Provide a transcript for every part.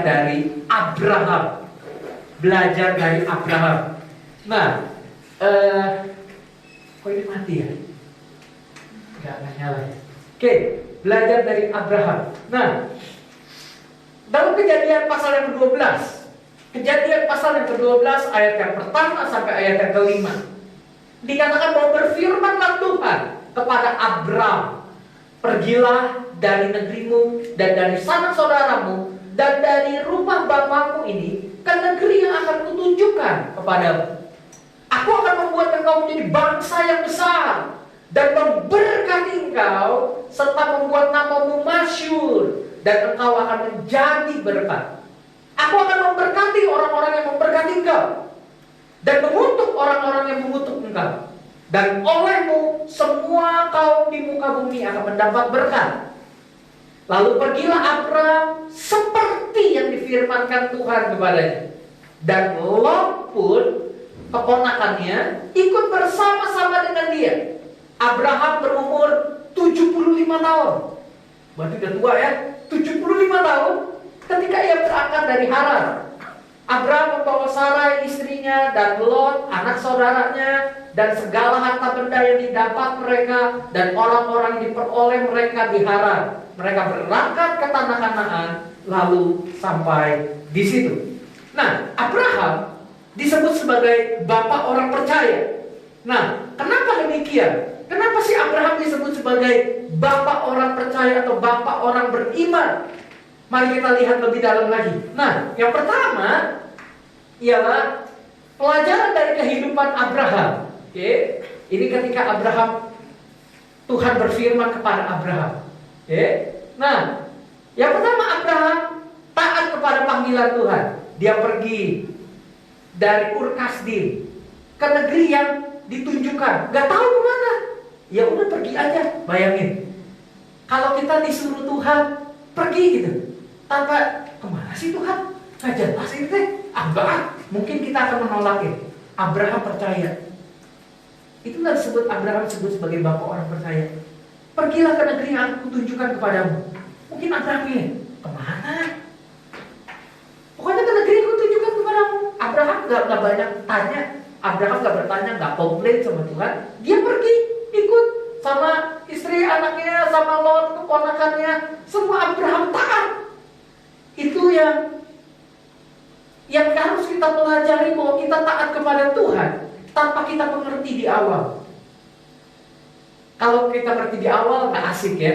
dari Abraham. Belajar dari Abraham. Nah, kok ini mati ya? Nggak nyala ya. Oke, belajar dari Abraham. Nah, dalam Kejadian pasal yang ke-12, Kejadian pasal yang ke-12 ayat yang pertama sampai ayat yang ke-5, dikatakan bahwa berfirmanlah Tuhan kepada Abram, pergilah dari negerimu dan dari sanak saudaramu dan dari rumah bapakmu ini ke negeri yang akan kutunjukkan kepadamu. Aku akan membuat engkau menjadi bangsa yang besar dan memberkati engkau serta membuat namamu masyhur dan engkau akan menjadi berkat. Aku akan memberkati orang-orang yang memberkati engkau dan mengutuk orang-orang yang mengutuk engkau. Dan olehmu semua kaum di muka bumi akan mendapat berkat. Lalu pergilah Abram seperti yang difirmankan Tuhan kepadanya. Dan Lot pun keponakannya ikut bersama-sama dengan dia. Abraham berumur 75 tahun. Berarti udah tua ya. 75 tahun ketika ia berangkat dari Haran. Abraham membawa Sarai istrinya dan Lot anak saudaranya dan segala harta benda yang didapat mereka dan orang-orang yang diperoleh mereka di Haran. Mereka berangkat ke tanah Kanaan lalu sampai di situ. Nah, Abraham disebut sebagai bapak orang percaya. Nah, kenapa demikian? Kenapa sih Abraham disebut sebagai bapak orang percaya atau bapak orang beriman? Mari kita lihat lebih dalam lagi. Nah, yang pertama ialah pelajaran dari kehidupan Abraham. Oke, ini ketika Abraham, Tuhan berfirman kepada Abraham. Oke, nah, yang pertama Abraham taat kepada panggilan Tuhan. Dia pergi dari Ur Kasdim ke negeri yang ditunjukkan. Gak tahu kemana. Ya udah pergi aja. Bayangin, kalau kita disuruh Tuhan pergi gitu, tanpa kemana sih Tuhan? Gak jelas ini teh. Mungkin kita akan menolaknya. Abraham percaya. Itulah disebut Abraham disebut sebagai bapak orang percaya. Pergilah ke negeri yang aku tunjukkan kepadamu. Mungkin Abraham ini kemana? Pokoknya ke negeri yang aku tunjukkan kepadamu. Abraham gak banyak tanya. Abraham gak bertanya, gak komplain sama Tuhan. Dia pergi, ikut sama istri anaknya, sama Lot keponakannya. Semua Abraham taat. Itu yang harus kita pelajari, bahwa kita taat kepada Tuhan tanpa kita mengerti di awal. Kalau kita mengerti di awal gak asik ya.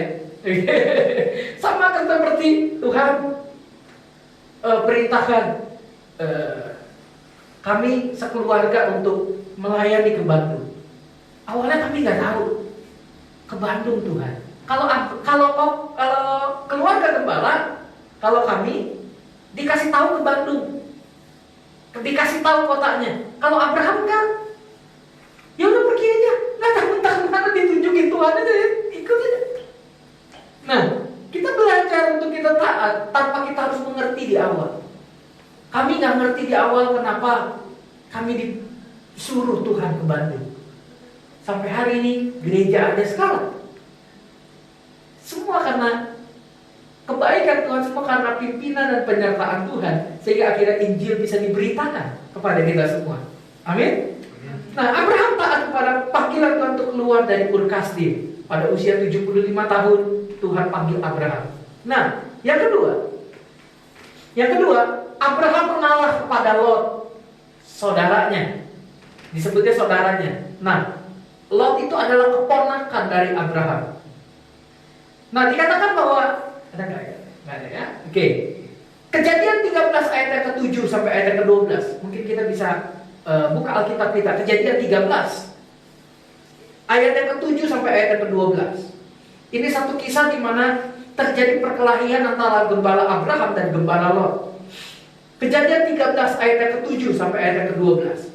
Sama seperti Tuhan perintahkan kami sekeluarga untuk melayani ke Bandung. Awalnya kami nggak tahu ke Bandung Tuhan. Kalau keluarga gembala, kalau kami dikasih tahu ke Bandung, dikasih tahu kotanya. Kalau Abraham kan, ya udah pergi aja, nggak tahu entah kemana, ditunjukin Tuhan aja, ikut aja. Nah, kita belajar untuk kita taat tanpa kita harus mengerti di awal. Kami nggak ngerti di awal kenapa kami disuruh Tuhan ke Bandung. Sampai hari ini gereja ada sekarang. Semua karena kebaikan Tuhan, semua karena pimpinan dan penyertaan Tuhan, sehingga akhirnya Injil bisa diberitakan kepada kita semua. Amin. Nah, Abraham taat kepada panggilan Tuhan untuk keluar dari Ur Kasdim. Pada usia 75 tahun Tuhan panggil Abraham. Nah, yang kedua, Abraham mengalah kepada Lot, saudaranya. Disebutnya saudaranya. Nah, Lot itu adalah keponakan dari Abraham. Nah, dikatakan bahwa ada nggak ya? Nggak ada ya? Oke. Kejadian 13 ayat yang ke-7 sampai ayat yang ke-12. Mungkin kita bisa buka Alkitab kita. Kejadian 13 ayat yang ke-7 sampai ayat yang ke-12. Ini satu kisah di mana terjadi perkelahian antara gembala Abraham dan gembala Lot. Kejadian 13 ayat yang ke-7 sampai ayat yang ke-12.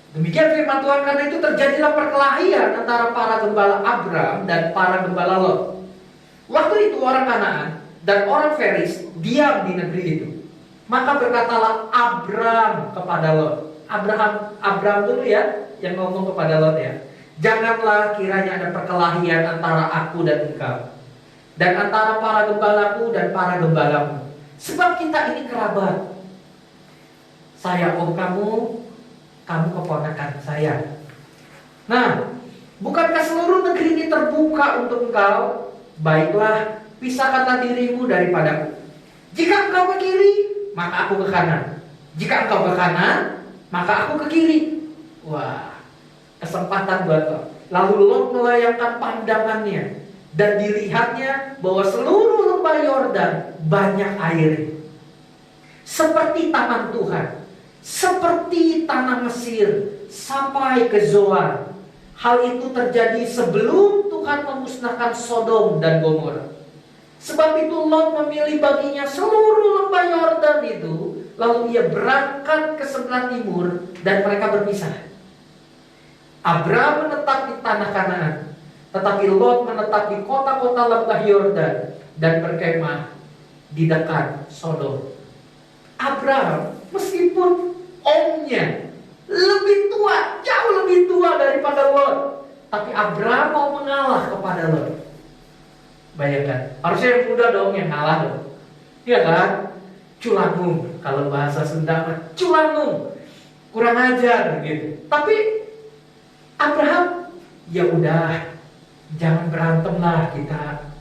Demikian firman Tuhan, karena itu terjadilah perkelahian antara para gembala Abraham dan para gembala Lot. Waktu itu orang Kanaan dan orang Feris diam di negeri itu. Maka berkatalah Abram kepada Lot. Abram dulu ya yang ngomong kepada Lot ya. Janganlah kiranya ada perkelahian antara aku dan engkau, dan antara para gembalaku dan para gembalamu, Sebab kita ini kerabat. Saya om kamu, kamu keponakan saya. Nah, bukankah seluruh negeri ini terbuka untuk engkau? Baiklah, pisahkanlah dirimu daripadaku. Jika engkau ke kiri, maka aku ke kanan. Jika engkau ke kanan, maka aku ke kiri. Wah, kesempatan buat lo. Lalu Lot melayangkan pandangannya, dan dilihatnya bahwa seluruh lembah Yordan banyak air, seperti taman Tuhan, seperti tanah Mesir, sampai ke Zoar. Hal itu terjadi sebelum Tuhan memusnahkan Sodom dan Gomora. Sebab itu Lot memilih baginya seluruh lembah Yordan itu, lalu ia berangkat ke sebelah timur dan mereka berpisah. Abraham menetap di tanah Kanaan, tetapi Lot menetap di kota-kota lembah Yordan dan berkemah di dekat Sodom. Abraham meskipun omnya lebih tua, jauh lebih tua daripada Lot, tapi Abraham mau mengalah kepada Lot. Bayangkan, harusnya yang muda dong yang ngalah dong. Iya kan? Culangung, kalau bahasa Sunda culangung, kurang ajar gitu. Tapi Abraham, ya udah, jangan berantem lah kita.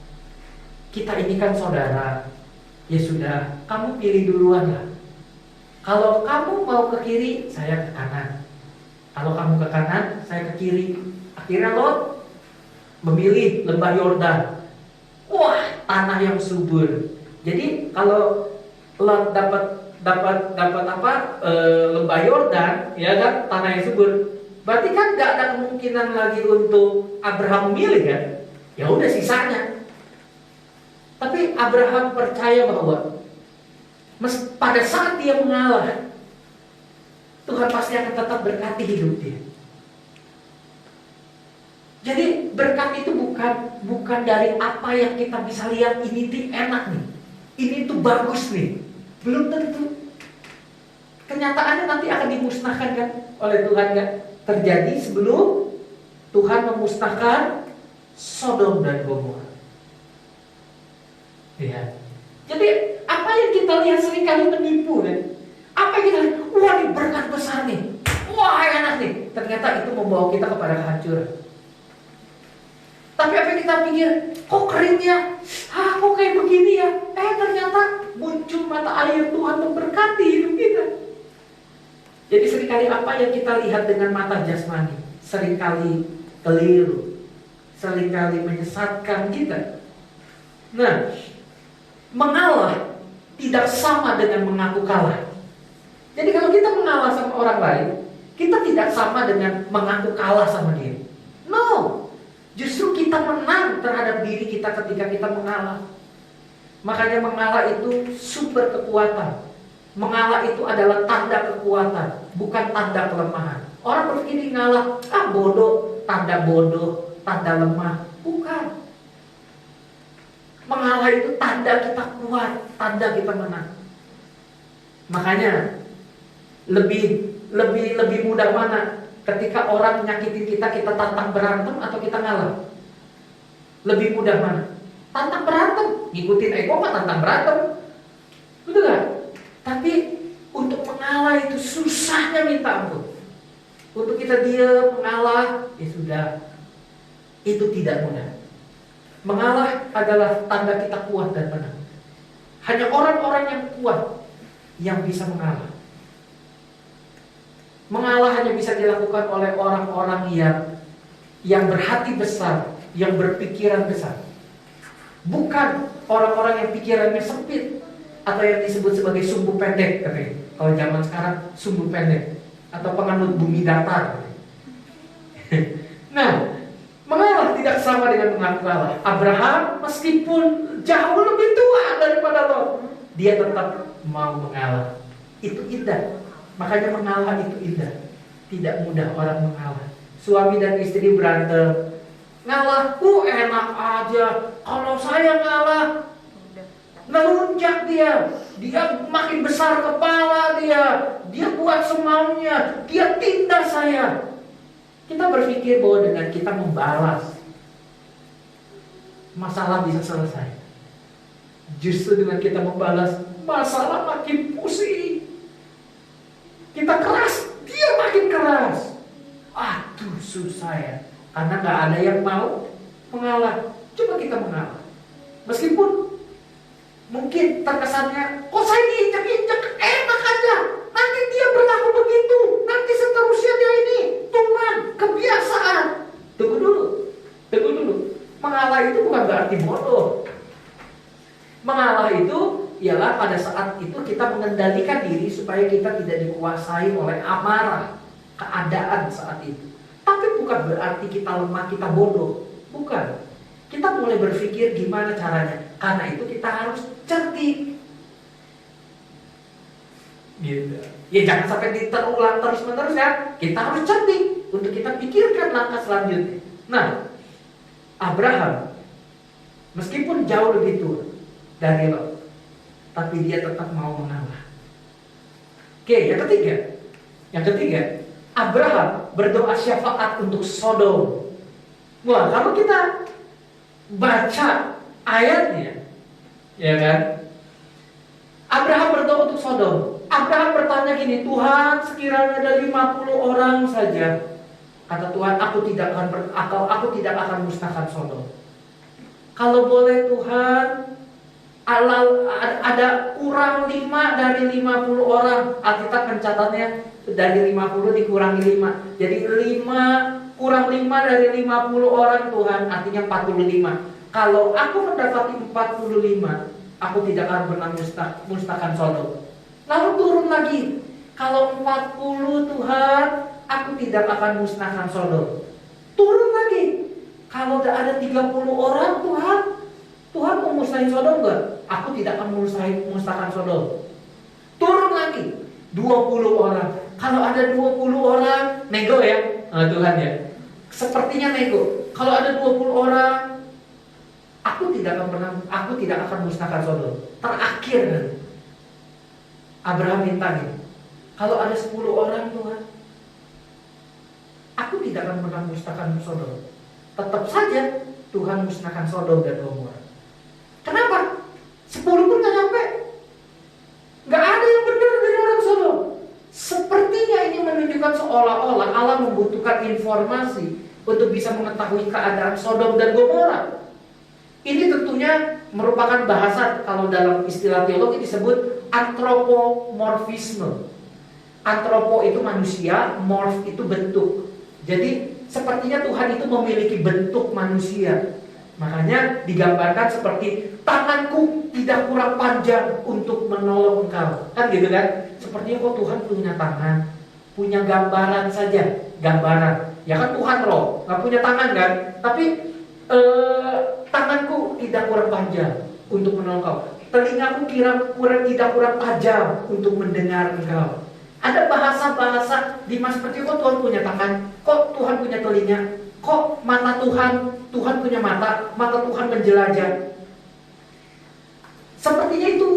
Kita ini kan saudara. Ya sudah, kamu pilih duluan lah. Kalau kamu mau ke kiri, saya ke kanan. Kalau kamu ke kanan, saya ke kiri. Akhirnya Lot memilih lembah Yordan. Wah, tanah yang subur. Jadi kalau Lot dapat lembah Yordan, ya kan, tanah yang subur. Berarti kan nggak ada kemungkinan lagi untuk Abraham memilih kan? Ya udah sisanya. Tapi Abraham percaya bahwa pada saat dia mengalah, Tuhan pasti akan tetap berkati hidup dia. Jadi berkat itu bukan dari apa yang kita bisa lihat, ini tuh enak nih, ini tuh bagus nih. Belum tentu. Kenyataannya nanti akan dimusnahkan kan oleh Tuhan kan? Terjadi sebelum Tuhan memusnahkan Sodom dan Gomora. Ya. Jadi apa yang kita lihat seringkali menipu kan? Apa yang kita lihat? Wah, ini berkat besar nih. Wah, enak nih. Ternyata itu membawa kita kepada kehancuran. Tapi apa yang kita pikir? Kok keringnya? Kok kayak begini ya? Ternyata muncul mata air Tuhan memberkati hidup kita. Jadi seringkali apa yang kita lihat dengan mata jasmani seringkali keliru, seringkali menyesatkan kita. Nah, mengalah tidak sama dengan mengaku kalah. Jadi kalau kita mengalah sama orang lain, kita tidak sama dengan mengaku kalah sama dia. No, justru kita menang terhadap diri kita ketika kita mengalah. Makanya mengalah itu sumber kekuatan. Mengalah itu adalah tanda kekuatan, bukan tanda kelemahan. Orang berpikir ngalah, bodoh, tanda lemah. Bukan. Mengalah itu tanda kita kuat, tanda kita menang. Makanya lebih mudah mana? Ketika orang menyakiti kita tantang berantem atau kita ngalah? Lebih mudah mana? Tantang berantem, ngikutin ego mah tantang berantem. Betul gak? Tapi untuk mengalah itu susahnya minta ampun. Untuk kita diam, mengalah, ya sudah. Itu tidak mudah. Mengalah adalah tanda kita kuat dan menang. Hanya orang-orang yang kuat yang bisa mengalah. Mengalah hanya bisa dilakukan oleh orang-orang yang berhati besar, yang berpikiran besar. Bukan orang-orang yang pikirannya sempit, atau yang disebut sebagai sumbu pendek katanya. Kalau zaman sekarang sumbu pendek atau penganut bumi datar. Nah, mengalah tidak sama dengan mengaku kalah. Abraham meskipun jauh lebih tua daripada Lot, dia tetap mau mengalah. Itu indah. Makanya mengalah itu indah. Tidak mudah orang mengalah. Suami dan istri berantem, ngalah, enak aja. Kalau saya ngalah, melunjak dia makin besar kepala dia buat semaunya, dia tindas saya. Kita berpikir bahwa dengan kita membalas, masalah bisa selesai. Justru dengan kita membalas, masalah makin pusing. Kita keras, dia makin keras. Aduh, susah ya. Karena gak ada yang mau mengalah. Coba kita mengalah. Meskipun mungkin terkesannya, kok saya diinjak-injak, enak aja. Nanti dia berlaku begitu. Nanti seterusnya dia ini tuman, kebiasaan. Tunggu dulu. Mengalah itu bukan berarti bodoh. Mengalah itu ialah pada saat itu kita mengendalikan diri supaya kita tidak dikuasai oleh amarah keadaan saat itu. Tapi bukan berarti kita lemah, kita bodoh. Bukan. Kita mulai berpikir gimana caranya. Karena itu kita harus cerdik. Gitu. Ya jangan sampai terulang terus-menerus ya. Kita harus cerdik untuk kita pikirkan langkah selanjutnya. Nah, Abraham meskipun jauh lebih tua dari Lot, tapi dia tetap mau mengalah. Oke, yang ketiga, Abraham berdoa syafaat untuk Sodom. Wah, kalau kita baca ayatnya, ya kan? Abraham berdoa untuk Sodom. Abraham bertanya gini, Tuhan, sekiranya ada 50 orang saja, kata Tuhan, aku tidak akan musnahkan Sodom. Kalau boleh Tuhan, ada kurang 5 dari 50 orang. Alkitab mencatatnya dari 50 dikurangi 5. Jadi 5 kurang 5 dari 50 orang Tuhan, artinya 45. Kalau aku mendapati 45, aku tidak akan pernah musnahkan Sodom. Lalu turun lagi, kalau 40 Tuhan, aku tidak akan musnahkan Sodom. Turun lagi, kalau ada 30 orang Tuhan mau musnahin Sodom enggak? Aku tidak akan musnahkan Sodom. Turun lagi, 20 orang. Kalau ada 20 orang, nego ya, Tuhan ya. Sepertinya nego. Kalau ada 20 orang, aku tidak akan musnahkan Sodom. Terakhir nanti Abraham minta nih, kalau ada 10 orang Tuhan, aku tidak akan pernah musnahkan Sodom. Tetap saja Tuhan musnahkan Sodom dan Gomora. Kenapa? 10 pun gak nyampe. Gak ada yang benar dari orang Sodom. Sepertinya ini menunjukkan seolah-olah Allah membutuhkan informasi untuk bisa mengetahui keadaan Sodom dan Gomora. Ini tentunya merupakan bahasan, kalau dalam istilah teologi disebut antropomorfisme. Antropo itu manusia, morf itu bentuk. Jadi sepertinya Tuhan itu memiliki bentuk manusia. Makanya digambarkan seperti tanganku tidak kurang panjang untuk menolong engkau. Kan gitu kan? Sepertinya kok Tuhan punya tangan, punya gambaran saja, gambaran. Ya kan Tuhan roh, gak punya tangan kan? Tapi tanganku tidak kurang panjang untuk menolong engkau. Telingaku tidak kurang tajam untuk mendengar engkau. Ada bahasa-bahasa di mas seperti kok Tuhan punya tangan, kok Tuhan punya telinga, kok mata Tuhan punya mata Tuhan menjelajah. Sepertinya itu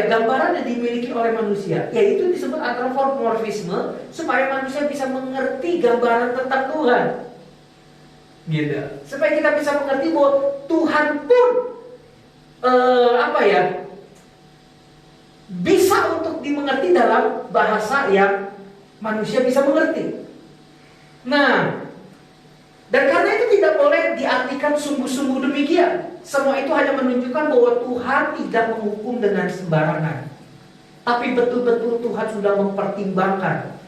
gambaran yang dimiliki oleh manusia, yaitu disebut antropomorfisme, supaya manusia bisa mengerti gambaran tentang Tuhan. Gitu. Supaya kita bisa mengerti bahwa Tuhan pun bisa untuk dimengerti dalam bahasa yang manusia bisa mengerti. Nah, dan karena itu tidak boleh diartikan sungguh-sungguh demikian. Semua itu hanya menunjukkan bahwa Tuhan tidak menghukum dengan sembarangan, tapi betul-betul Tuhan sudah mempertimbangkan.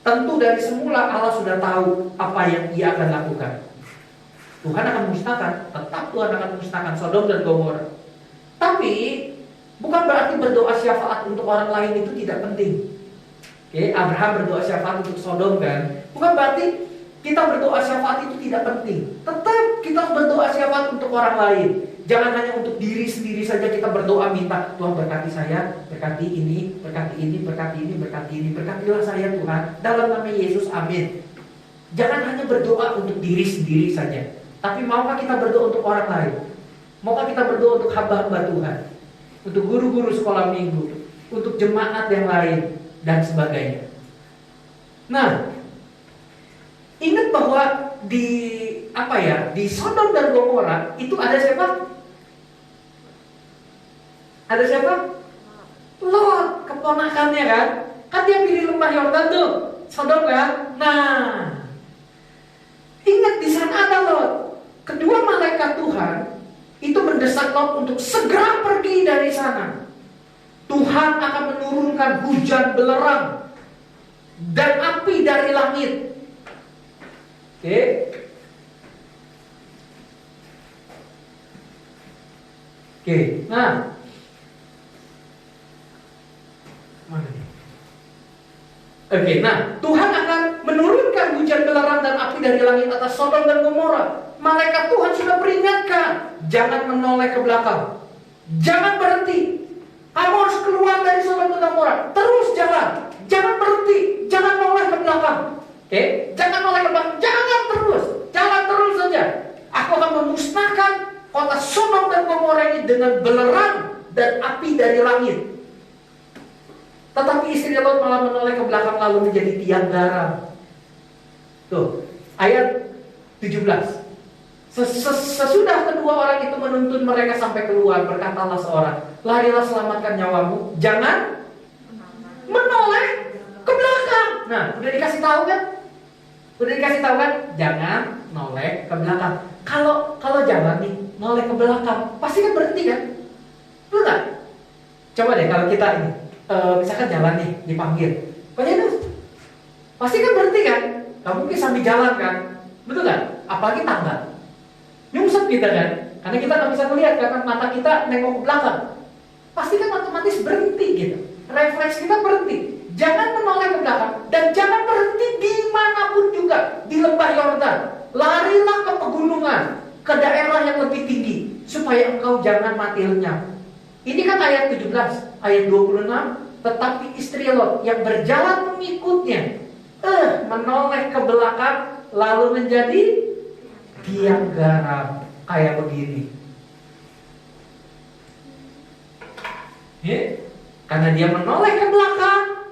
Tentu dari semula Allah sudah tahu apa yang Ia akan lakukan. Tuhan akan musnahkan, tetap Tuhan akan musnahkan Sodom dan Gomora. Tapi bukan berarti berdoa syafaat untuk orang lain itu tidak penting. Oke, Abraham berdoa syafaat untuk Sodom kan? Bukan berarti kita berdoa syafaat itu tidak penting. Tetap kita berdoa syafaat untuk orang lain. Jangan hanya untuk diri sendiri saja kita berdoa minta, Tuhan berkati saya, berkati ini, berkati ini, berkati ini, berkati ini, berkatilah saya Tuhan, dalam nama Yesus, amin. Jangan hanya berdoa untuk diri sendiri saja, tapi maukah kita berdoa untuk orang lain? Maukah kita berdoa untuk hamba-hamba Tuhan, untuk guru-guru sekolah minggu, untuk jemaat yang lain, dan sebagainya. Nah, ingat bahwa di Sodom dan Gomora itu ada siapa? Ada siapa? Lot, keponakannya kan? Kan dia pilih lembah Yordan tuh, Sodom kan? Nah, ingat di sana ada Lot. Kedua malaikat Tuhan itu mendesak Lot untuk segera pergi dari sana. Tuhan akan menurunkan hujan belerang dan api dari langit. Oke. Oke, nah. Mana nih? Oke, nah, Tuhan akan menurunkan hujan belerang dan api dari langit atas Sodom dan Gomora. Malaikat Tuhan sudah peringatkan, jangan menoleh ke belakang. Jangan berhenti. Kamu harus keluar dari Sodom dan Gomora. Terus jalan. Jangan berhenti. Jangan noleh ke belakang. Oke? Jangan noleh ke belakang. Jangan terus. Jalan terus saja. Aku akan memusnahkan kota Sodom dan Gomora ini dengan belerang dan api dari langit. Tetapi istri Lot malah menoleh ke belakang lalu menjadi tiang garam. Tuh, ayat 17. Sesudah kedua orang itu menuntun mereka sampai keluar, berkatalah seorang, larilah selamatkan nyawamu, jangan menoleh ke belakang. Nah, udah dikasih tahu kan? Udah dikasih tahu kan? Jangan noleh ke belakang. Kalau jalan nih, noleh ke belakang, pasti kan berhenti kan? Betul nggak? Coba deh kalau kita ini, misalkan jalan nih, dipanggil, pasti kan berhenti kan? Gak mungkin sambil jalan kan? Betul nggak? Apalagi tangga. Nyungsep kita kan? Karena kita nggak bisa melihat karena mata kita nengok ke belakang. Pasti kan otomatis berhenti gitu. Refleks kita berhenti. Jangan menoleh ke belakang dan jangan berhenti dimanapun juga di lembah Yordan. Larilah ke pegunungan, ke daerah yang lebih tinggi supaya engkau jangan mati lenyap. Ini kan ayat 17, ayat 26. Tetapi istri Lot yang berjalan mengikutnya menoleh ke belakang lalu menjadi tiang garam kayak begini. Karena dia menoleh ke belakang.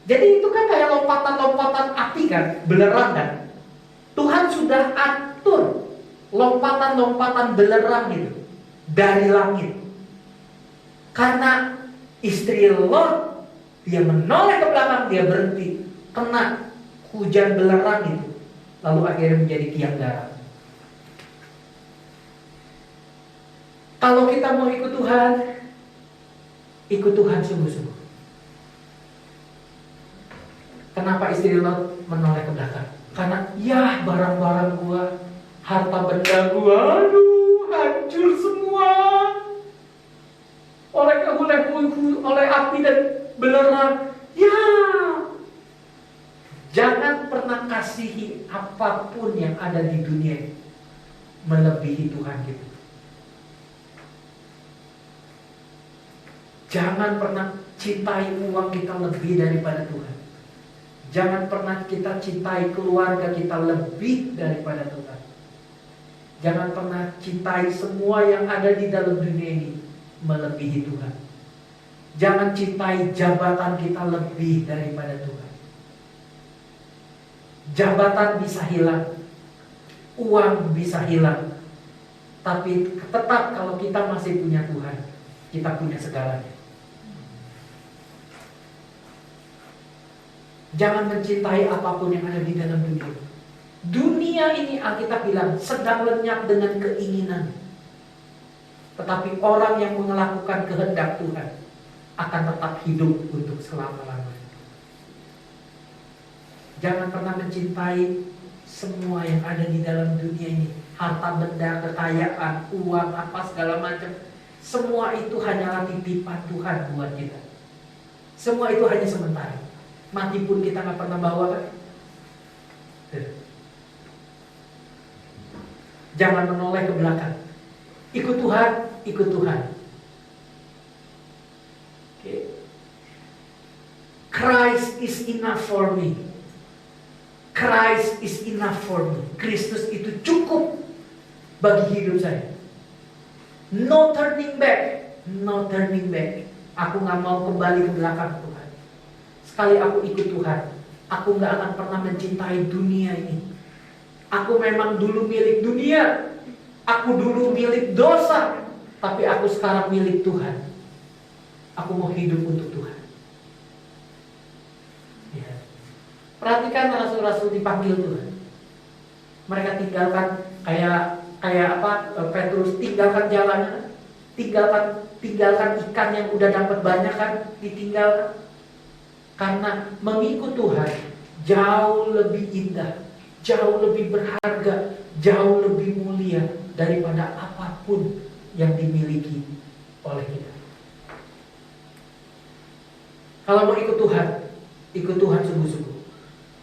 Jadi itu kan kayak lompatan-lompatan api kan, belerang kan. Tuhan sudah atur lompatan-lompatan belerang itu dari langit. Karena istri Lot dia menoleh ke belakang, dia berhenti, kena hujan belerang itu, lalu akhirnya menjadi tiang garam. Kalau kita mau ikut Tuhan sungguh-sungguh. Kenapa istri Lot menoleh ke belakang? Karena ya barang-barang gua, harta benda gua, aduh hancur semua. Oleh api dan belerang. Ya, jangan pernah kasihi apapun yang ada di dunia melebihi Tuhan kita. Jangan pernah cintai uang kita lebih daripada Tuhan. Jangan pernah kita cintai keluarga kita lebih daripada Tuhan. Jangan pernah cintai semua yang ada di dalam dunia ini melebihi Tuhan. Jangan cintai jabatan kita lebih daripada Tuhan. Jabatan bisa hilang, uang bisa hilang, tapi tetap kalau kita masih punya Tuhan, kita punya segalanya. Jangan mencintai apapun yang ada di dalam dunia. Dunia ini Alkitab bilang sedang lenyap dengan keinginan. Tetapi orang yang melakukan kehendak Tuhan akan tetap hidup untuk selama-lamanya. Jangan pernah mencintai semua yang ada di dalam dunia ini. Harta benda, kekayaan, uang, apa segala macam. Semua itu hanyalah titipan Tuhan buat kita. Semua itu hanya sementara. Mati pun kita gak pernah bawa kan? Jangan menoleh ke belakang. Ikut Tuhan, ikut Tuhan. Okay. Christ is enough for me. Christ is enough for me. Kristus itu cukup bagi hidup saya. No turning back. No turning back. Aku gak mau kembali ke belakang Tuhan. Sekali aku ikut Tuhan, aku gak akan pernah mencintai dunia ini. Aku memang dulu milik dunia. Aku dulu milik dosa. Tapi aku sekarang milik Tuhan. Aku mau hidup untuk Tuhan. Ya. Perhatikan rasul-rasul dipanggil Tuhan. Mereka tinggalkan kayak Petrus tinggalkan jalannya, tinggalkan ikan yang udah dapat banyak kan, ditinggalkan. Karena mengikut Tuhan jauh lebih indah, jauh lebih berharga, jauh lebih mulia daripada apapun yang dimiliki oleh kita. Kalau mau ikut Tuhan sungguh-sungguh.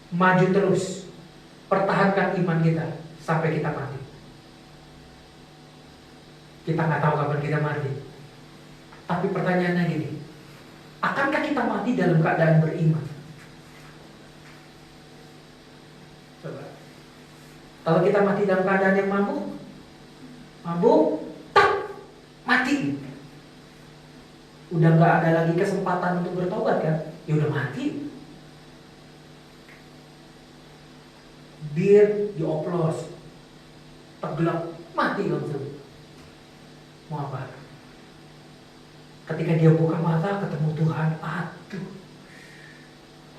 Maju terus, pertahankan iman kita sampai kita mati. Kita nggak tahu kapan kita mati. Tapi pertanyaannya gini, akankah kita mati dalam keadaan beriman? Coba. Kalau kita mati dalam keadaan yang mabuk, mati. Udah nggak ada lagi kesempatan untuk bertobat kan? Ya udah mati. Bir dioplos, tegelak, mati langsung. Mau apa? Ketika dia buka mata ketemu Tuhan, aduh,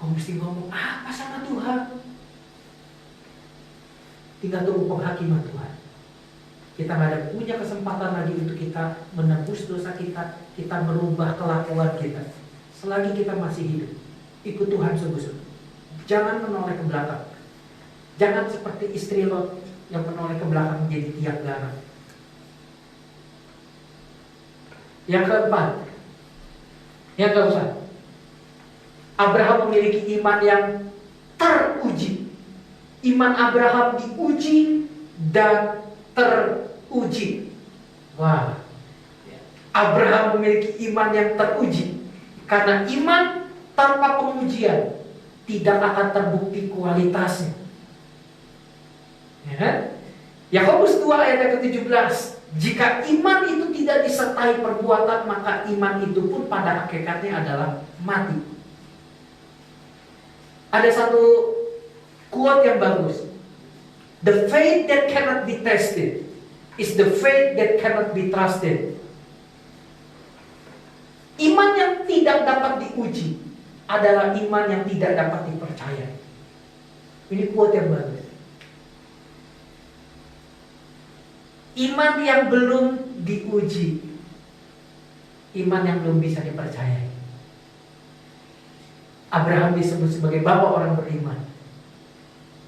kamu mesti ngomong apa sama Tuhan? Tinggal tunggu penghakiman Tuhan. Kita nggak ada punya kesempatan lagi untuk kita menebus dosa kita, kita merubah kelakuan kita. Selagi kita masih hidup, ikut Tuhan sungguh-sungguh. Jangan menoleh ke belakang. Jangan seperti istri Lot yang menoleh ke belakang menjadi tiang garam. Yang keempat, Abraham memiliki iman yang teruji. Iman Abraham diuji dan teruji. Wah, Abraham memiliki iman yang teruji. Karena iman tanpa pengujian tidak akan terbukti kualitasnya. Ya. Yakobus 2 ayat ke-17. Jika iman itu tidak disertai perbuatan, maka iman itu pun pada hakikatnya adalah mati. Ada satu quote yang bagus. The faith that cannot be tested is the faith that cannot be trusted. Iman yang tidak dapat diuji adalah iman yang tidak dapat dipercayai. Ini quote yang bagus. Iman yang belum diuji, iman yang belum bisa dipercayai. Abraham disebut sebagai bapak orang beriman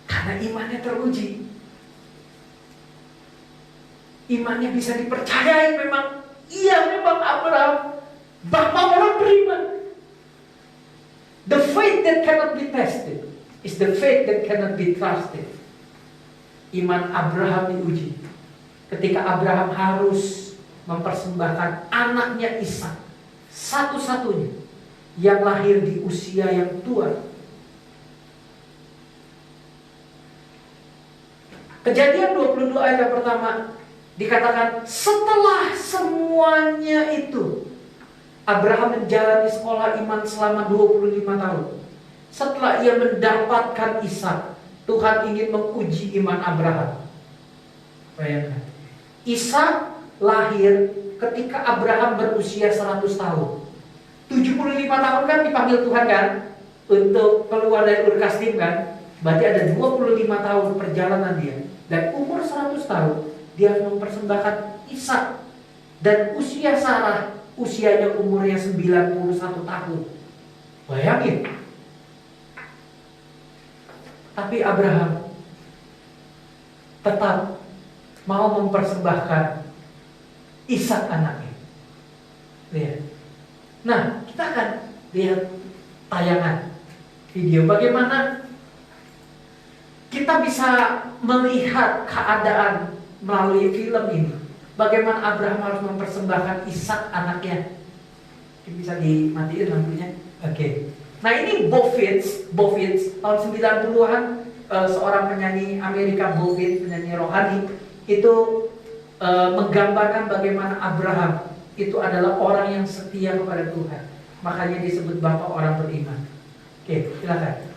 karena imannya teruji. Imannya bisa dipercayai memang. Iya, memang Abraham bapak orang beriman. The faith that cannot be tested is the faith that cannot be trusted. Iman Abraham diuji ketika Abraham harus mempersembahkan anaknya Ishak, satu-satunya yang lahir di usia yang tua. Kejadian 22 ayat yang pertama dikatakan, setelah semuanya itu Abraham menjalani sekolah iman selama 25 tahun. Setelah ia mendapatkan Ishak, Tuhan ingin menguji iman Abraham. Bayangkan, Ishak lahir ketika Abraham berusia 100 tahun. 75 tahun kan dipanggil Tuhan kan untuk keluar dari Ur Kasdim kan. Berarti ada 25 tahun perjalanan dia. Dan umur 100 tahun dia mempersembahkan Ishak. Dan usia Sarah, usianya umurnya 91 tahun. Bayangin. Tapi Abraham tetap mau mempersembahkan Ishak anaknya. Lihat. Nah, kita akan lihat tayangan video bagaimana kita bisa melihat keadaan melalui film ini. Bagaimana Abraham harus mempersembahkan Ishak anaknya. Ini bisa dimatiin lampunya. Oke. Nah, ini Bo Fitz tahun 90-an, seorang penyanyi Amerika, Bo Fitz, penyanyi rohani, itu menggambarkan bagaimana Abraham itu adalah orang yang setia kepada Tuhan. Makanya disebut bapak orang beriman. Oke, silakan.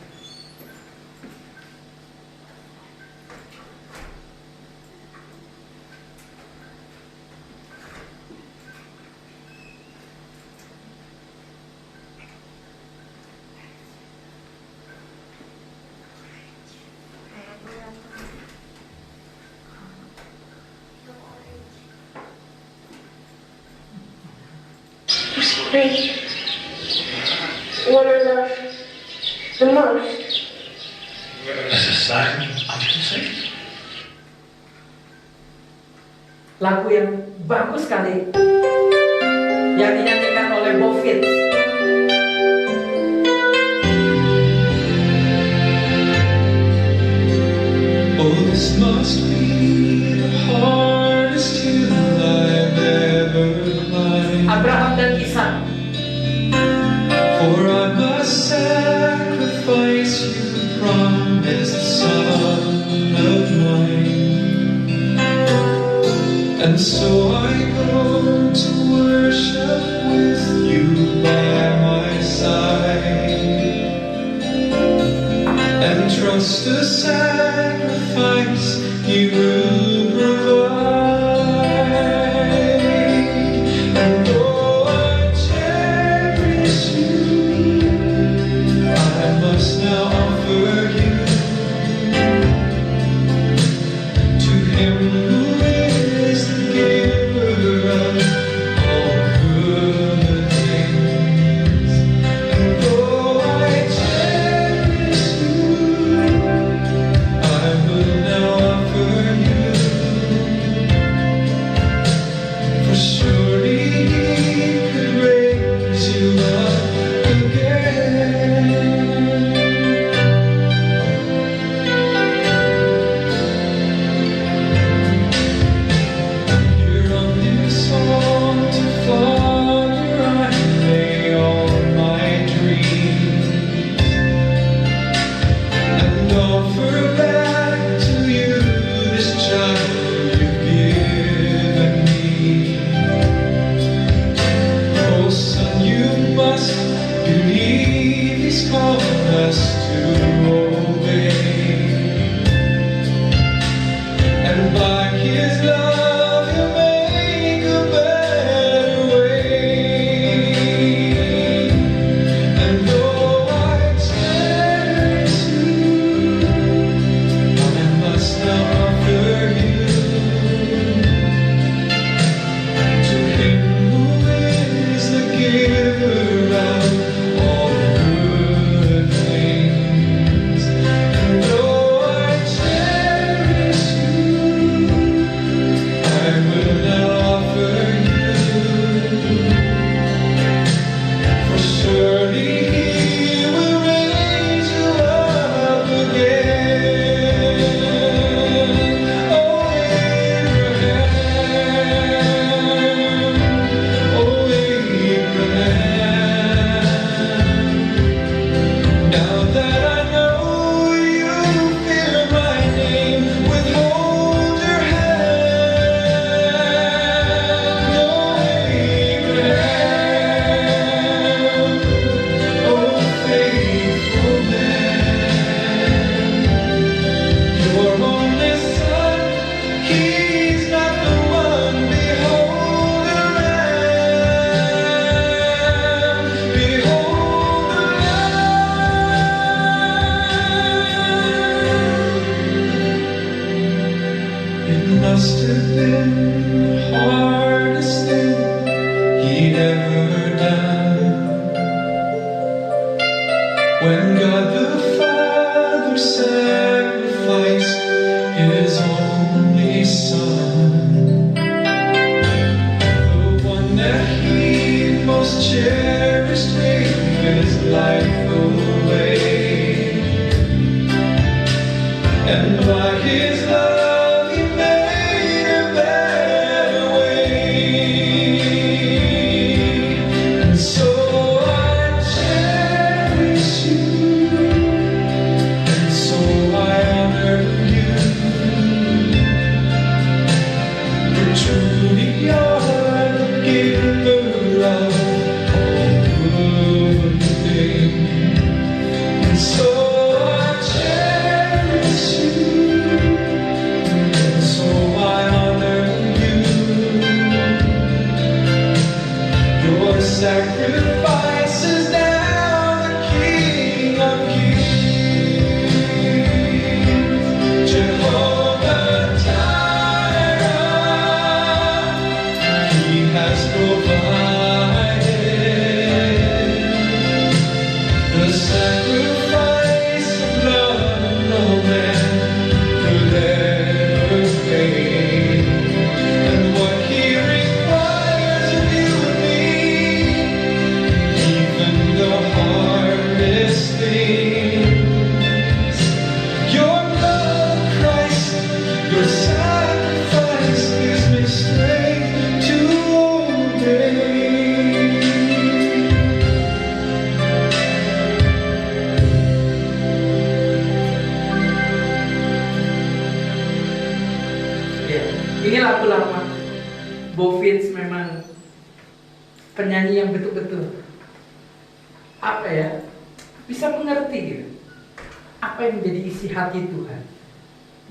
we want to love the most. As a sign of the faith. Lagu yang bagus sekali yang dinyanyikan oleh Bovid. Oh, this must be the hardest hill I've ever climbed. Abraham dan Ishak. For I must sacrifice you, promised son of mine. And so I go to worship with you by my side, and trust the sacrifice you will provide. And though I cherish you, I must now offer you to him who is the giver of all good things. And though I cherish you, I will now offer you, for surely he could raise you up again. Here on this altar, Father, I lay all my dreams and offer back to you this child you've given me. Oh, son, you must believe he's called us to obey, and by his love he'll make a better way. And though I cherish you, I must now offer you to him who is the giver of all good things. And though I cherish you, I will now offer you, for surely he will raise you up again. Oh, Abraham, now that I know you fear my name, withhold your hand. Oh, Abraham, oh, faithful man, your only son, he's not the one. Behold the Lamb, behold the Lamb. It must have been the hardest thing he'd ever done, when God the Father sacrificed his only Son, the one that he most cherished, gave his life away. And by his love he made a better way. And so I cherish you, and so I honor you, for truly you're the giver of all good things. penyanyi yang betul-betul apa ya, bisa mengerti gitu apa yang menjadi isi hati Tuhan.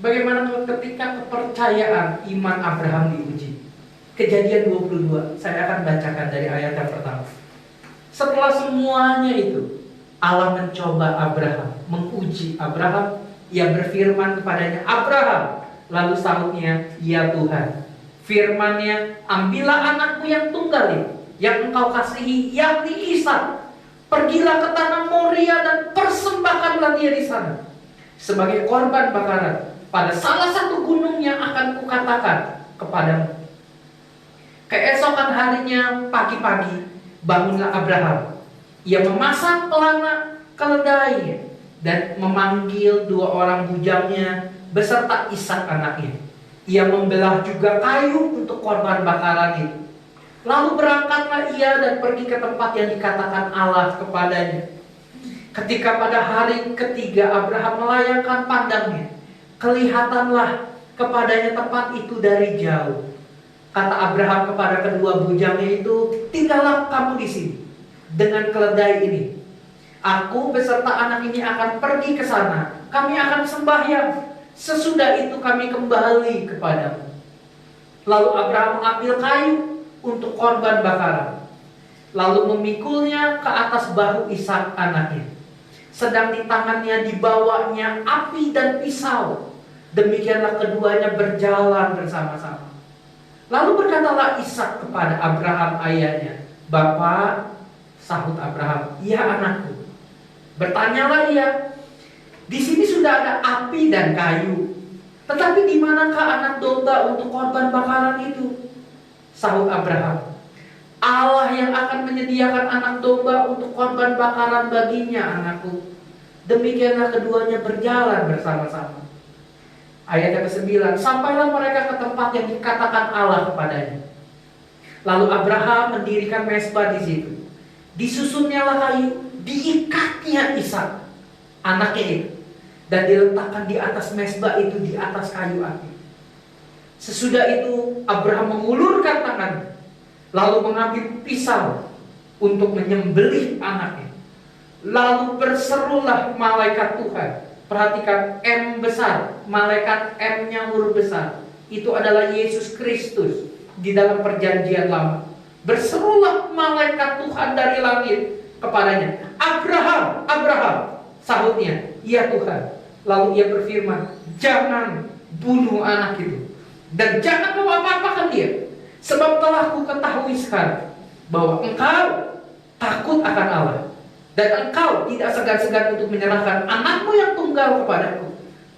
Bagaimana ketika kepercayaan iman Abraham diuji. Kejadian 22, saya akan bacakan dari ayat yang pertama. Setelah semuanya itu, Allah mencoba Abraham, menguji Abraham. Ia berfirman kepadanya, Abraham. Lalu sahutnya, ya Tuhan. Firman-Nya, ambillah anakmu yang tunggal itu, yang engkau kasihi, yakni Ishak. Pergilah ke tanah Moria dan persembahkanlah dia di sana sebagai korban bakaran pada salah satu gunung yang akan kukatakan kepadamu. Keesokan harinya pagi-pagi bangunlah Abraham. Ia memasang pelana keledai dan memanggil 2 orang bujangnya beserta Ishak anaknya. Ia membelah juga kayu untuk korban bakaran itu. Lalu berangkatlah ia dan pergi ke tempat yang dikatakan Allah kepadanya. Ketika pada hari ketiga Abraham melayangkan pandangnya, kelihatanlah kepadanya tempat itu dari jauh. Kata Abraham kepada kedua bujangnya itu, tinggallah kamu di sini dengan keledai ini. Aku beserta anak ini akan pergi ke sana. Kami akan sembahyang. Sesudah itu kami kembali kepadamu. Lalu Abraham mengambil kayu untuk korban bakaran, lalu memikulnya ke atas bahu Ishak anaknya. Sedang di tangannya dibawanya api dan pisau. Demikianlah keduanya berjalan bersama-sama. Lalu berkatalah Ishak kepada Abraham ayahnya, Bapa, sahut Abraham, ya anakku. Bertanyalah ia, di sini sudah ada api dan kayu, tetapi di manakah anak domba untuk korban bakaran itu? Sahut Abraham, Allah yang akan menyediakan anak domba untuk korban bakaran baginya, anakku. Demikianlah keduanya berjalan bersama-sama. Ayat yang ke-9, sampailah mereka ke tempat yang dikatakan Allah kepadanya. Lalu Abraham mendirikan mezbah di situ. Disusunnyalah kayu, diikatnya Ishak anaknya itu, dan diletakkan di atas mezbah itu di atas kayu api. Sesudah itu Abraham mengulurkan tangannya, lalu mengambil pisau untuk menyembelih anaknya. Lalu berserulah malaikat Tuhan. Perhatikan M besar, malaikat M-nya huruf besar. Itu adalah Yesus Kristus di dalam perjanjian lama. Berserulah malaikat Tuhan dari langit kepadanya, Abraham, Abraham. Sahutnya, ya Tuhan. Lalu ia berfirman, jangan bunuh anak itu, dan jangan kau apa-apakan dia, sebab telah ku ketahui sekarang bahwa engkau takut akan Allah, dan engkau tidak segan-segan untuk menyerahkan anakmu yang tunggal kepadaku.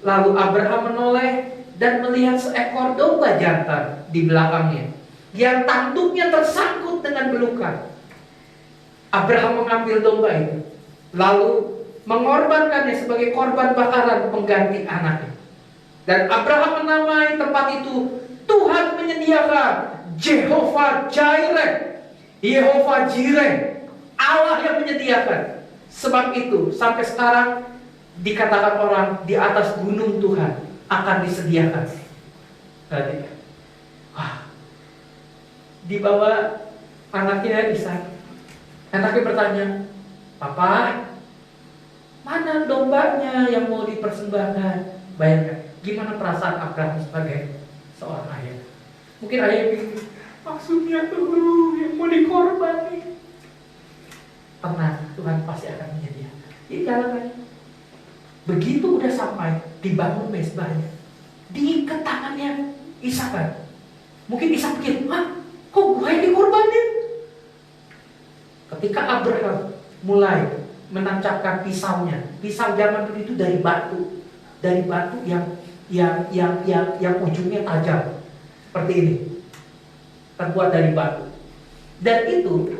Lalu Abraham menoleh dan melihat seekor domba jantan di belakangnya, yang tanduknya tersangkut dengan belukan. Abraham mengambil domba itu, lalu mengorbankannya sebagai korban bakaran pengganti anaknya. Dan Abraham menamai tempat itu, Tuhan menyediakan, Jehovah Jireh, Yehova Jireh, Allah yang menyediakan. Sebab itu sampai sekarang dikatakan orang di atas gunung Tuhan akan disediakan. Tadi, wah, dibawa anaknya Ishak. Anaknya bertanya, Papa, mana dombanya yang mau dipersembahkan? Bayangkan, gimana perasaan Abraham sebagai seorang ayah. Mungkin ayah pikir, maksudnya tuh yang mau dikorbankan. Tenang, Tuhan pasti akan menyediakan. Jadi jalan aja. Begitu udah sampai, dibangun mezbahnya, diikat tangannya Ishak kan. Mungkin Ishak pikir, kok gue yang dikorbanin? Ketika Abraham mulai menancapkan pisaunya, pisau zaman dulu itu dari batu yang ujungnya tajam seperti ini, terbuat dari batu. Dan itu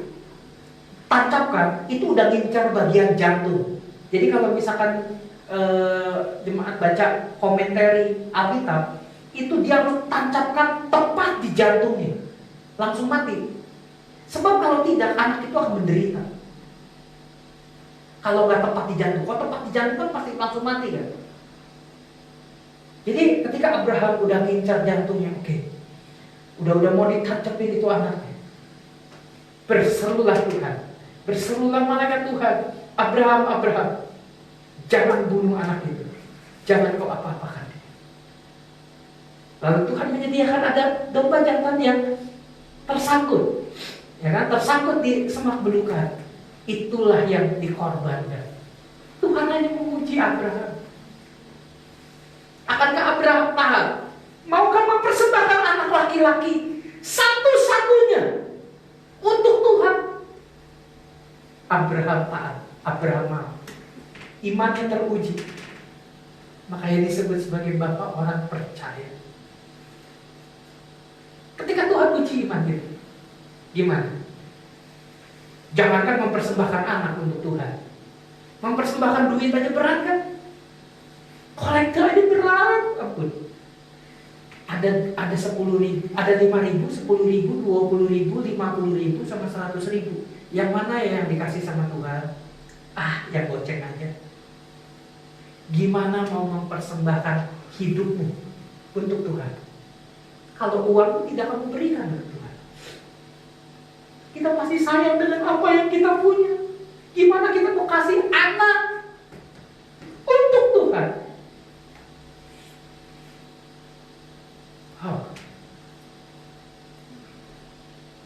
tancapkan, itu udah ngincar bagian jantung. Jadi kalau misalkan jemaat baca komentari Alkitab, itu dia harus tancapkan tepat di jantungnya, langsung mati. Sebab kalau tidak, anak itu akan menderita. Kalau nggak tepat di jantung, kalau tepat di jantung kan pasti langsung mati kan. Jadi ketika Abraham udah ngincar jantungnya, oke, udah mau ditancapin itu anaknya, Berserulah Tuhan, berserulah malaikat Tuhan, Abraham, Abraham, jangan bunuh anak itu, jangan kau apa-apakan. Lalu Tuhan menyediakan ada domba jantan yang tersangkut, ya kan, tersangkut di semak belukar. Itulah yang dikorbankan. Tuhan hanya memuji Abraham. Akankah Abraham taat? Maukah mempersembahkan anak laki-laki satu-satunya untuk Tuhan? Abraham taat, Abraham mau. Imannya teruji. Makanya disebut sebagai bapak orang percaya. Ketika Tuhan uji iman kita, gimana? Jangankan mempersembahkan anak untuk Tuhan, mempersembahkan duit aja berat kan? Kolektor aja berat, ampun. Ada 10.000, ada 5.000, 10.000, 20.000, 50.000, sama 100.000. Yang mana ya yang dikasih sama Tuhan? Yang goceng aja. Gimana mau mempersembahkan hidupmu untuk Tuhan? Kalau uang tidak kamu berikan untuk Tuhan. Kita masih sayang dengan apa yang kita punya. Gimana kita mau kasih anak untuk Tuhan?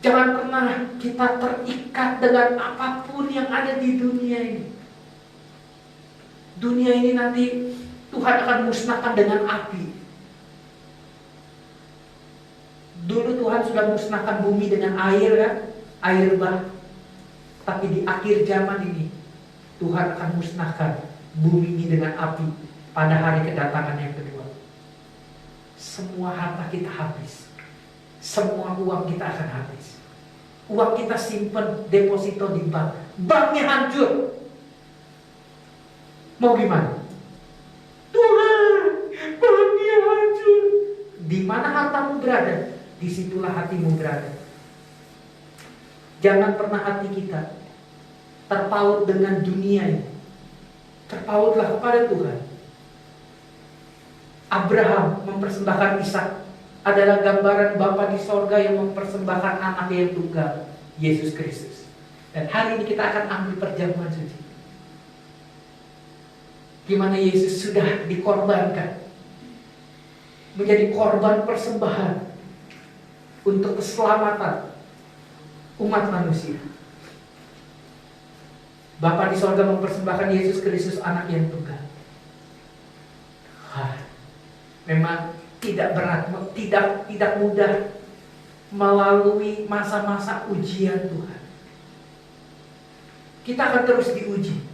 Jangan pernah kita terikat dengan apapun yang ada di dunia ini. Dunia ini nanti Tuhan akan musnahkan dengan api. Dulu Tuhan sudah musnahkan bumi dengan air kan, air bah. Tapi di akhir zaman ini Tuhan akan musnahkan bumi ini dengan api pada hari kedatangan yang kedua. Semua harta kita habis. Semua uang kita akan habis. Uang kita simpan deposito di bank, banknya hancur. Mau gimana? Tuhan, banknya hancur. Di mana hartamu berada, disitulah hatimu berada. Jangan pernah hati kita terpaut dengan dunia ini. Terpautlah kepada Tuhan. Abraham mempersembahkan Ishak adalah gambaran Bapa di sorga yang mempersembahkan anak yang tunggal, Yesus Kristus. Dan hari ini kita akan ambil perjamuan suci. Gimana Yesus sudah dikorbankan, menjadi korban persembahan untuk keselamatan umat manusia. Bapa di sorga mempersembahkan Yesus Kristus anak yang tunggal. Memang tidak berat, tidak mudah melalui masa-masa ujian Tuhan. Kita akan terus diuji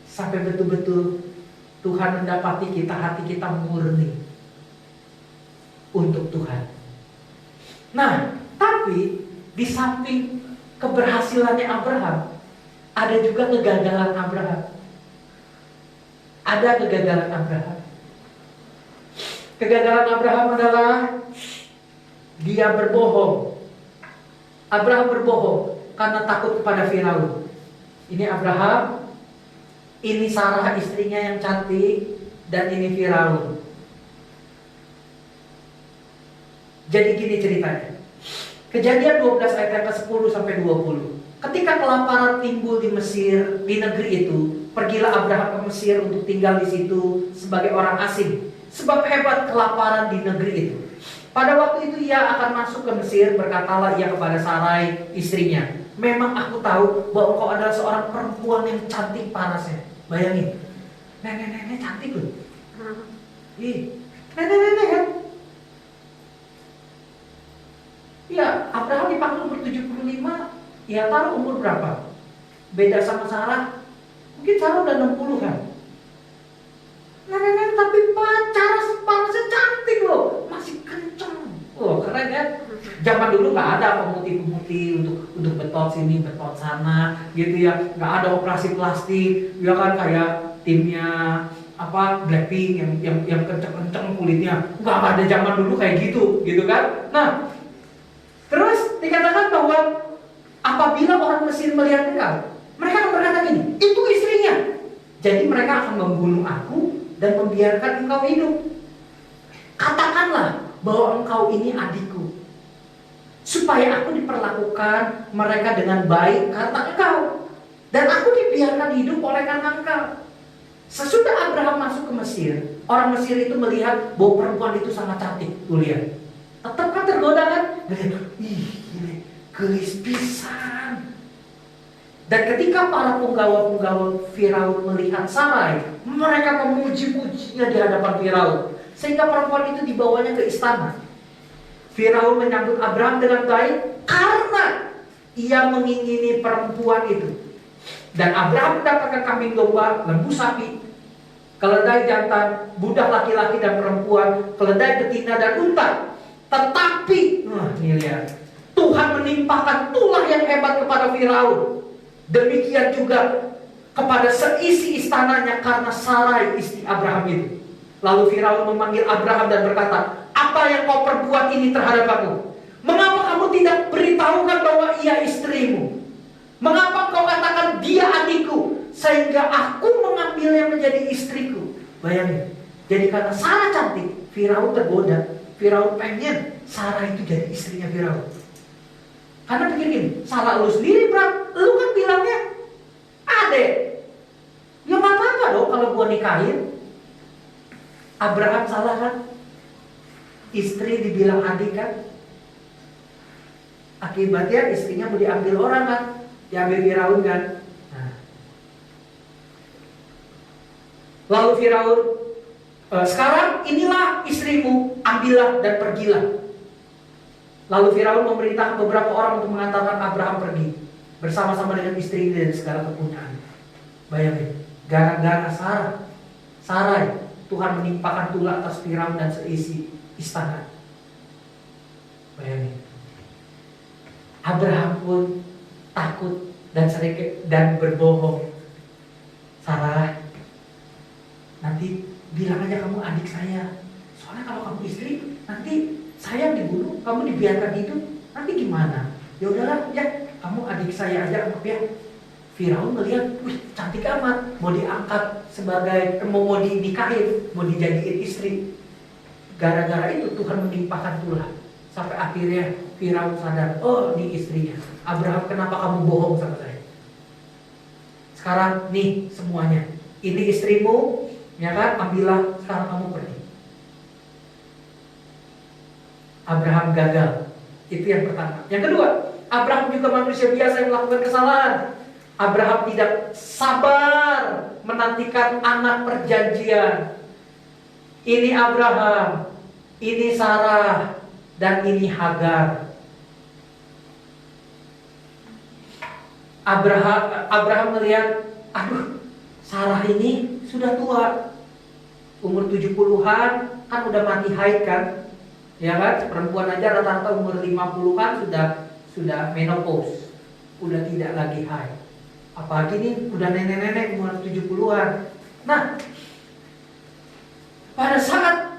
sampai betul-betul Tuhan mendapati hati kita murni untuk Tuhan. Nah, tapi di samping keberhasilannya Abraham, ada juga kegagalan Abraham. Ada kegagalan Abraham. Kegagalan Abraham adalah dia berbohong. Abraham berbohong karena takut kepada Firaun. Ini Abraham, ini Sarah istrinya yang cantik, dan ini Firaun. Jadi gini ceritanya. Kejadian 12 ayat ke-10 sampai 20. Ketika kelaparan timbul di Mesir, di negeri itu, pergilah Abraham ke Mesir untuk tinggal di situ sebagai orang asing. Sebab hebat kelaparan di negeri itu. Pada waktu itu ia akan masuk ke Mesir, berkatalah ia kepada Sarai istrinya, memang aku tahu bahwa engkau adalah seorang perempuan yang cantik parasnya. Bayangin, nenek-nenek cantik loh. Nenek-nenek kan. Ya, Abraham dipanggil umur 75, ya taruh umur berapa? Beda sama Sarah, mungkin Sarah udah 60-an. Nenek-nenek tapi parasnya cantik loh, masih kenceng. Oh keren ya. Zaman dulu nggak ada pemutih-pemutih untuk betot sini, betot sana, gitu ya. Nggak ada operasi plastik, ya kan, kayak timnya Blackpink yang kenceng-kenceng kulitnya. Nggak ada zaman dulu kayak gitu kan. Nah, terus dikatakan bahwa apabila orang Mesir melihat engkau, mereka akan berkata gini, itu istrinya. Jadi mereka akan membunuh aku dan membiarkan engkau hidup. Katakanlah bahwa engkau ini adikku. supaya aku diperlakukan mereka dengan baik karena engkau, dan aku dibiarkan hidup oleh karena engkau. Sesudah Abraham masuk ke Mesir, orang Mesir itu melihat bahwa perempuan itu sangat cantik. Tuh lihat, tetap kan tergoda kan? Lihat, ih, ini gelis pisan. Dan ketika para penggawa-penggawa Firaun melihat Sarai, mereka memuji-mujinya di hadapan Firaun, sehingga perempuan itu dibawanya ke istana. Firaun menyambut Abraham dengan baik karena ia mengingini perempuan itu. Dan Abraham mendapatkan kambing domba, lembu sapi, keledai jantan, budak laki-laki dan perempuan, keledai betina dan unta. Tetapi, ini lihat, Tuhan menimpakan tulah yang hebat kepada Firaun. Demikian juga kepada seisi istananya karena Sarai istri Abraham itu. Lalu Firaun memanggil Abraham dan berkata, apa yang kau perbuat ini terhadap aku? Mengapa kamu tidak beritahukan bahwa ia istrimu? Mengapa kau katakan dia adikku, sehingga aku mengambilnya menjadi istriku? Bayangin, jadi karena Sarah cantik, Firaun tergoda. Firaun pengen Sarah itu jadi istrinya Firaun. Karena pikir gini, salah lu sendiri Bram, lu kan bilangnya adek. Ya gak apa-apa dong kalau gua nikahin. Abraham salah kan? Istri dibilang adik kan? Akibatnya istrinya mau diambil orang kan? Diambil Firaun kan? Nah. Lalu Firaun, sekarang inilah istrimu, ambillah dan pergilah. Lalu Firaun memerintahkan beberapa orang untuk mengantarkan Abraham pergi bersama-sama dengan istrinya dan segala kepunyaan. Bayangin, gara-gara Sarai, Tuhan menimpakan tulah atas Firaun dan seisi istana. Bayangin, Abraham pun takut dan berbohong. Sarah, nanti bilang aja kamu adik saya. Soalnya kalau kamu istri, nanti saya dibunuh, kamu dibiarkan hidup, nanti gimana? Ya udahlah, ya kamu adik saya aja anggap ya. Firaun melihat, wih cantik amat, mau diangkat sebagai mau dinikahin, mau dijadiin istri. Gara-gara itu Tuhan menimpakan tulah. Sampai akhirnya Firaun sadar, oh ini istrinya. Abraham, kenapa kamu bohong sama saya? Sekarang nih semuanya, ini istrimu, ya kan? Ambillah, sekarang kamu pergi. Abraham gagal. Itu yang pertama. Yang kedua, Abraham juga manusia biasa yang melakukan kesalahan. Abraham tidak sabar menantikan anak perjanjian. Ini Abraham, ini Sarah, dan ini Hagar. Abraham melihat, aduh, Sarah ini sudah tua, umur 70-an, kan udah mati haid kan? Ya kan, perempuan aja rata-rata umur 50-an sudah menopause, udah tidak lagi haid. Apalagi ini udah nenek-nenek umur 70-an. Nah, pada saat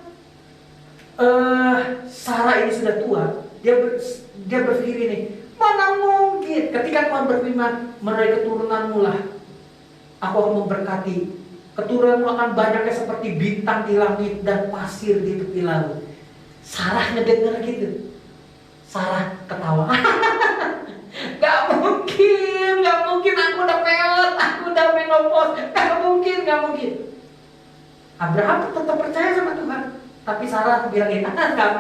Sarah ini sudah tua, dia berpikir ini, mana mungkin ketika Tuhan berfirman, melalui keturunanmu lah aku akan memberkati, keturunanmu akan banyaknya seperti bintang di langit dan pasir di tepi laut. Sarah ngedenger gitu. Sarah ketawa. Gak mungkin aku udah peot, aku udah menopause. Gak mungkin. Abraham tetap percaya sama Tuhan. Tapi Sarah bilangin, gak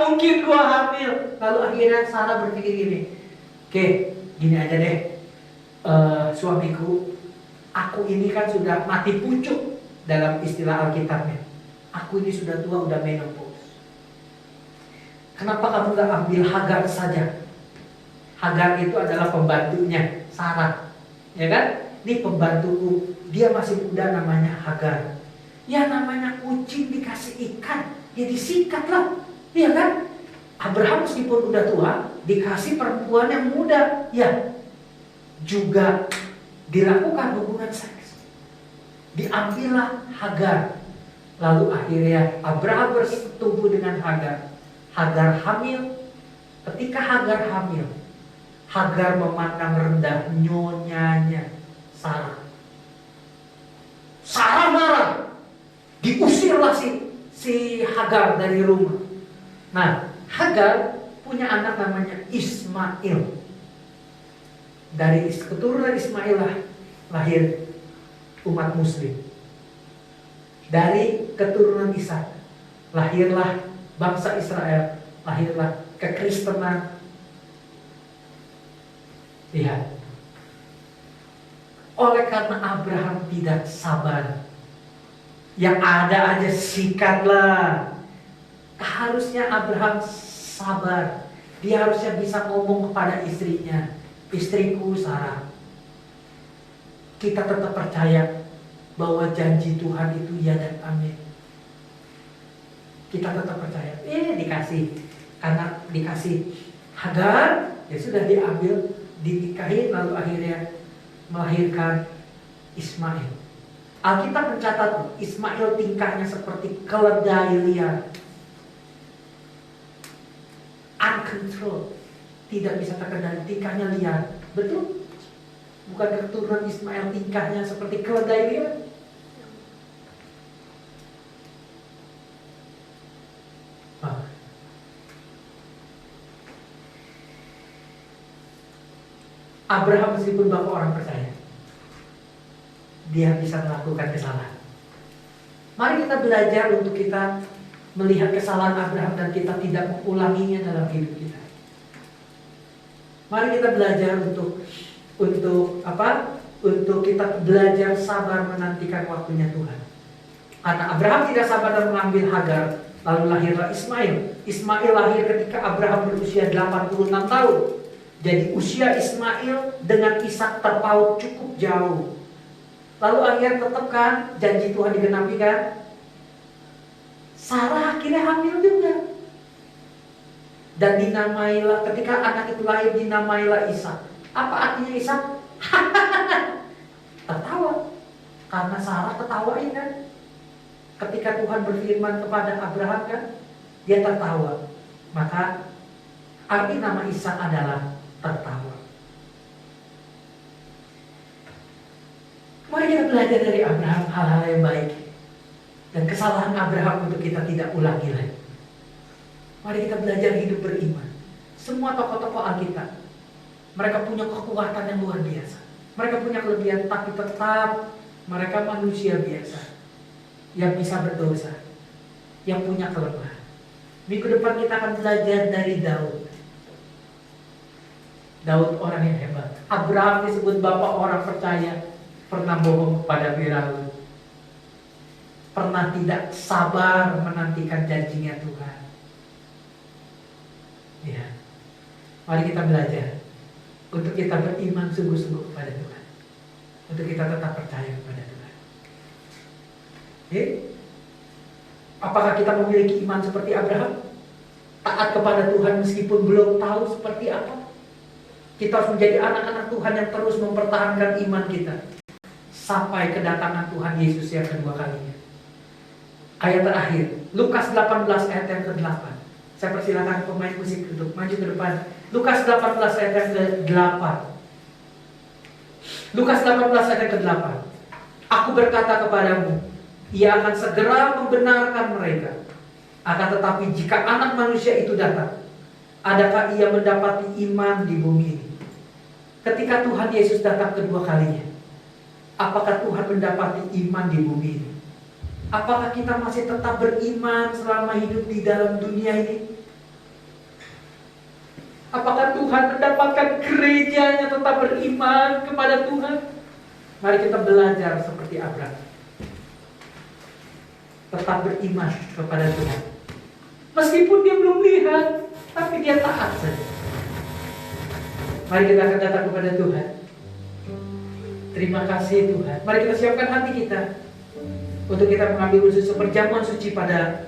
mungkin gua hamil. Lalu akhirnya Sarah berpikir gini, oke, gini aja deh, suamiku, aku ini kan sudah mati pucuk dalam istilah Alkitabnya. Aku ini sudah tua, udah menopause. Kenapa kamu gak ambil Hagar saja? Hagar itu adalah pembantunya Sarah, ya kan? Ini pembantuku, dia masih muda, namanya Hagar. Ya namanya kucing dikasih ikan, ya disikat lah, ya kan? Abraham meskipun udah tua, dikasih perempuan yang muda, ya juga dilakukan hubungan seks. Diambillah Hagar. Lalu akhirnya Abraham bersetubuh dengan Hagar. Hagar hamil. Ketika Hagar hamil, Hagar memandang rendah nyonyanya Sarah. Sarah marah. Diusirlah si Hagar dari rumah. Nah, Hagar punya anak namanya Ismail. Dari keturunan Ismail lah lahir umat Muslim. Dari keturunan Ishak lahirlah bangsa Israel, lahirlah kekristenan. Lihat, oleh karena Abraham tidak sabar, yang ada aja sikatlah. Harusnya Abraham sabar. Dia harusnya bisa ngomong kepada istrinya, istriku Sarah, kita tetap percaya bahwa janji Tuhan itu ya dan amin. Kita tetap percaya. Dikasih, karena dikasih Hagar, ya sudah diambil, dinikahi, lalu akhirnya melahirkan Ismail. Alkitab mencatat Ismail tingkahnya seperti keledai liar, uncontrolled, tidak bisa terkendali, tingkahnya liar. Betul? Bukan keturunan Ismail tingkahnya seperti keledai liar? Abraham meskipun bapak orang percaya, dia bisa melakukan kesalahan. Mari kita belajar untuk kita melihat kesalahan Abraham dan kita tidak mengulanginya dalam hidup kita. Mari kita belajar untuk apa? Untuk kita belajar sabar menantikan waktunya Tuhan. Karena Abraham tidak sabar dan mengambil Hagar, lalu lahirlah Ismail. Ismail lahir ketika Abraham berusia 86 tahun. Jadi usia Ismail dengan Ishak terpaut cukup jauh. Lalu akhirnya tetap kan janji Tuhan digenapi kan? Sarah akhirnya hamil juga. Dan dinamailah, ketika anak itu lahir dinamailah Ishak. Apa artinya Ishak? Tertawa. Karena Sarah ketawain kan? Ketika Tuhan berfirman kepada Abraham kan, dia tertawa. Maka arti nama Ishak adalah tertawa. Mari kita belajar dari Abraham hal-hal yang baik. Dan kesalahan Abraham untuk kita tidak ulangi lagi. Mari kita belajar hidup beriman. Semua tokoh-tokoh Alkitab, mereka punya kekuatan yang luar biasa. Mereka punya kelebihan, tapi tetap mereka manusia biasa yang bisa berdosa, yang punya kelemahan. Minggu depan kita akan belajar dari Daud. Daud orang yang hebat. Abraham disebut bapak orang percaya, pernah bohong kepada Firaun, pernah tidak sabar menantikan janjinya Tuhan. Ya, mari kita belajar untuk kita beriman sungguh-sungguh kepada Tuhan, untuk kita tetap percaya kepada Tuhan. Apakah kita memiliki iman seperti Abraham? Taat kepada Tuhan meskipun belum tahu seperti apa? Kita harus menjadi anak-anak Tuhan yang terus mempertahankan iman kita sampai kedatangan Tuhan Yesus yang kedua kalinya. Ayat terakhir, Lukas 18 ayat yang ke-8. Saya persilakan pemain musik untuk maju ke depan. Lukas 18 ayat yang ke-8. Lukas 18 ayat yang ke-8. Aku berkata kepadamu, ia akan segera membenarkan mereka. Akan tetapi jika anak manusia itu datang, adakah ia mendapati iman di bumi ini? Ketika Tuhan Yesus datang kedua kalinya, apakah Tuhan mendapati iman di bumi ini? Apakah kita masih tetap beriman selama hidup di dalam dunia ini? Apakah Tuhan mendapatkan gerejanya tetap beriman kepada Tuhan? Mari kita belajar seperti Abraham, tetap beriman kepada Tuhan. Meskipun dia belum lihat, tapi dia taat saja. Mari kita akan datang kepada Tuhan. Terima kasih Tuhan. Mari kita siapkan hati kita untuk kita mengambil usus perjamuan suci pada